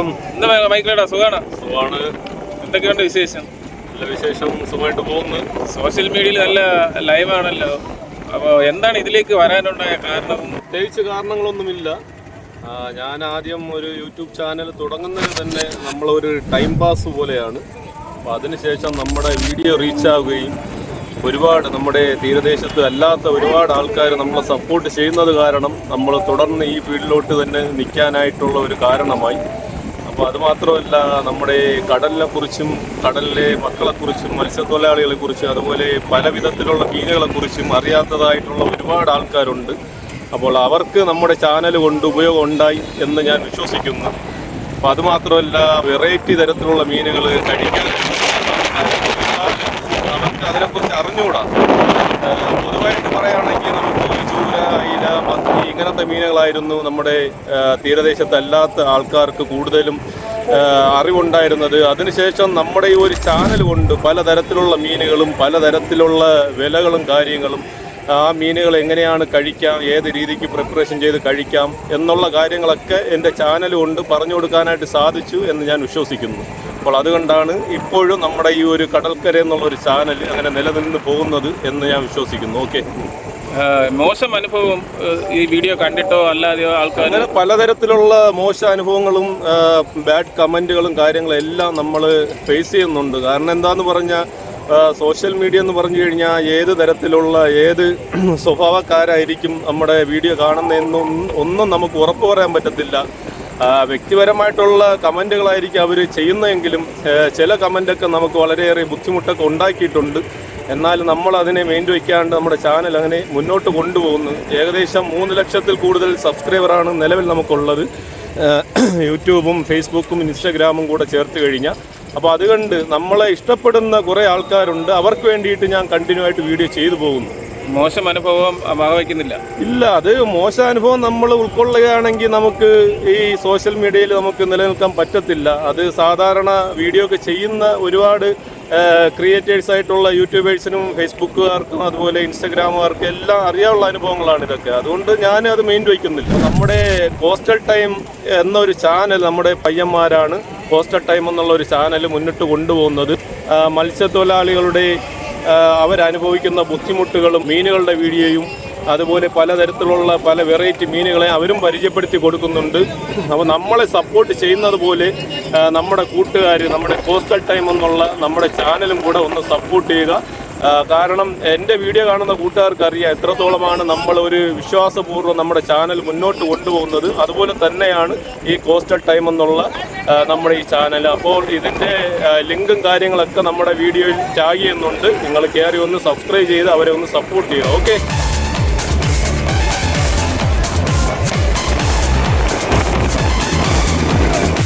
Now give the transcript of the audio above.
നമസ്കാരം. എന്താ മൈക്കിളേടാ, സുഖമാണ്? സുഖമാണ്. എന്തൊക്കെയുണ്ട് വിശേഷം? നല്ല വിശേഷം, സുഖമായിട്ട് പോകുന്നു. സോഷ്യൽ മീഡിയയിൽ നല്ല ലൈവാണല്ലോ. അപ്പോൾ എന്താണ് ഇതിലേക്ക് വരാനുണ്ടായ കാരണവും? പ്രത്യേകിച്ച് കാരണങ്ങളൊന്നുമില്ല. ഞാൻ ആദ്യം ഒരു യൂട്യൂബ് ചാനൽ തുടങ്ങുന്നത് തന്നെ നമ്മളൊരു ടൈം പാസ് പോലെയാണ്. അപ്പോൾ അതിനുശേഷം നമ്മുടെ വീഡിയോ റീച്ചാവുകയും ഒരുപാട് നമ്മുടെ തീരദേശത്ത് അല്ലാത്ത ഒരുപാട് ആൾക്കാർ നമ്മളെ സപ്പോർട്ട് ചെയ്യുന്നത് കാരണം നമ്മൾ തുടർന്ന് ഈ ഫീൽഡിലോട്ട് തന്നെ നിൽക്കാനായിട്ടുള്ള ഒരു കാരണമായി. അപ്പോൾ അതുമാത്രമല്ല, നമ്മുടെ കടലിനെക്കുറിച്ചും കടലിലെ മക്കളെക്കുറിച്ചും മത്സ്യത്തൊഴിലാളികളെക്കുറിച്ചും അതുപോലെ പല വിധത്തിലുള്ള മീനുകളെക്കുറിച്ചും അറിയാത്തതായിട്ടുള്ള ഒരുപാട് ആൾക്കാരുണ്ട്. അപ്പോൾ അവർക്ക് നമ്മുടെ ചാനൽ കൊണ്ട് ഉപയോഗം ഉണ്ടായി എന്ന് ഞാൻ വിശ്വസിക്കുന്നു. അപ്പോൾ അതുമാത്രമല്ല, വെറൈറ്റി തരത്തിലുള്ള മീനുകൾ കഴിക്കാൻ അവർക്ക് അതിനെക്കുറിച്ച് അറിഞ്ഞുകൂടാ. പൊതുവായിട്ട് പറയുകയാണെങ്കിൽ നമുക്ക് ചൂര, അയില, മത്തി ഇങ്ങനത്തെ മീനുകളായിരുന്നു നമ്മുടെ തീരദേശത്തല്ലാത്ത ആൾക്കാർക്ക് കൂടുതലും അറിവുണ്ടായിരുന്നത്. അതിനുശേഷം നമ്മുടെ ഈ ഒരു ചാനൽ കൊണ്ട് പലതരത്തിലുള്ള മീനുകളും പലതരത്തിലുള്ള വിലകളും കാര്യങ്ങളും ആ മീനുകൾ എങ്ങനെയാണ് കഴിക്കാം, ഏത് രീതിക്ക് പ്രിപ്പറേഷൻ ചെയ്ത് കഴിക്കാം എന്നുള്ള കാര്യങ്ങളൊക്കെ എൻ്റെ ചാനൽ കൊണ്ട് പറഞ്ഞു കൊടുക്കാനായിട്ട് സാധിച്ചു എന്ന് ഞാൻ വിശ്വസിക്കുന്നു. അപ്പോൾ അതുകൊണ്ടാണ് ഇപ്പോഴും നമ്മുടെ ഈ ഒരു കടൽക്കര എന്നുള്ളൊരു ചാനൽ അങ്ങനെ നിലനിന്ന് പോകുന്നത് എന്ന് ഞാൻ വിശ്വസിക്കുന്നു. ഓക്കെ. മോശം അനുഭവം ഈ വീഡിയോ കണ്ടിട്ടോ അല്ലാതെയോ ആൾക്കാർ അങ്ങനെ പലതരത്തിലുള്ള മോശം അനുഭവങ്ങളും ബാഡ് കമൻറ്റുകളും കാര്യങ്ങളും എല്ലാം നമ്മൾ ഫേസ് ചെയ്യുന്നുണ്ട്. കാരണം എന്താണെന്ന് പറഞ്ഞാൽ സോഷ്യൽ മീഡിയ എന്ന് പറഞ്ഞു കഴിഞ്ഞാൽ ഏത് തരത്തിലുള്ള ഏത് സ്വഭാവക്കാരായിരിക്കും നമ്മുടെ വീഡിയോ കാണുന്നതെന്നും ഒന്നും നമുക്ക് ഉറപ്പ് പറയാൻ പറ്റത്തില്ല. വ്യക്തിപരമായിട്ടുള്ള കമൻറ്റുകളായിരിക്കും അവർ ചെയ്യുന്നതെങ്കിലും ചില കമൻറ്റൊക്കെ നമുക്ക് വളരെയേറെ ബുദ്ധിമുട്ടൊക്കെ ഉണ്ടാക്കിയിട്ടുണ്ട്. എന്നാൽ നമ്മൾ അതിനെ മെയിൻ വയ്ക്കാണ്ട് നമ്മുടെ ചാനൽ അങ്ങനെ മുന്നോട്ട് കൊണ്ടുപോകുന്നു. ഏകദേശം 3 ലക്ഷത്തിൽ കൂടുതൽ സബ്സ്ക്രൈബറാണ് നിലവിൽ നമുക്കുള്ളത്, യൂട്യൂബും ഫേസ്ബുക്കും ഇൻസ്റ്റഗ്രാമും കൂടെ ചേർത്ത് കഴിഞ്ഞാൽ. അപ്പോൾ അതുകൊണ്ട് നമ്മളെ ഇഷ്ടപ്പെടുന്ന കുറേ ആൾക്കാരുണ്ട്. അവർക്ക് വേണ്ടിയിട്ട് ഞാൻ കണ്ടിന്യൂ ആയിട്ട് വീഡിയോ ചെയ്തു പോകുന്നു. മോശം അനുഭവം വകവയ്ക്കുന്നില്ല. ഇല്ല, അത് മോശം അനുഭവം നമ്മൾ ഉൾക്കൊള്ളുകയാണെങ്കിൽ നമുക്ക് ഈ സോഷ്യൽ മീഡിയയിൽ നമുക്ക് നിലനിൽക്കാൻ പറ്റത്തില്ല. അത് സാധാരണ വീഡിയോ ഒക്കെ ചെയ്യുന്ന ഒരുപാട് ക്രിയേറ്റേഴ്സ് ആയിട്ടുള്ള യൂട്യൂബേഴ്സിനും ഫേസ്ബുക്കുകാർക്കും അതുപോലെ ഇൻസ്റ്റഗ്രാമുകാർക്കും എല്ലാം അറിയാനുള്ള അനുഭവങ്ങളാണ് ഇതൊക്കെ. അതുകൊണ്ട് ഞാൻ അത് മെയിൻ വയ്ക്കുന്നില്ല. നമ്മുടെ കോസ്റ്റൽ ടൈം എന്നൊരു ചാനൽ നമ്മുടെ പയ്യന്മാരാണ് കോസ്റ്റൽ ടൈം എന്നുള്ള ഒരു ചാനൽ മുന്നിട്ട് കൊണ്ടുപോകുന്നത്. മത്സ്യത്തൊഴിലാളികളുടെ അവരനുഭവിക്കുന്ന ബുദ്ധിമുട്ടുകളും മീനുകളുടെ വീഡിയോയും അതുപോലെ പലതരത്തിലുള്ള പല വെറൈറ്റി മീനുകളെ അവരും പരിചയപ്പെടുത്തി കൊടുക്കുന്നുണ്ട്. അപ്പോൾ നമ്മളെ സപ്പോർട്ട് ചെയ്യുന്നത് പോലെ നമ്മുടെ കൂട്ടുകാർ നമ്മുടെ കോസ്റ്റൽ ടൈം എന്നുള്ള നമ്മുടെ ചാനലും കൂടെ ഒന്ന് സപ്പോർട്ട് ചെയ്യുക. കാരണം എൻ്റെ വീഡിയോ കാണുന്ന കൂട്ടുകാർക്ക് അറിയാം എത്രത്തോളമാണ് നമ്മൾ ഒരു വിശ്വാസപൂർവ്വം നമ്മുടെ ചാനൽ മുന്നോട്ട് കൊണ്ടുപോകുന്നത്. അതുപോലെ തന്നെയാണ് ഈ കോസ്റ്റൽ ടൈം എന്നുള്ള നമ്മുടെ ഈ ചാനൽ. അപ്പോൾ ഇതിൻ്റെ ലിങ്കും കാര്യങ്ങളൊക്കെ നമ്മുടെ വീഡിയോയിൽ ടാഗ് ചെയ്യുന്നുണ്ട്. നിങ്ങൾ കയറി ഒന്ന് സബ്സ്ക്രൈബ് ചെയ്ത് അവരെ ഒന്ന് സപ്പോർട്ട് ചെയ്യുക. ഓക്കെ.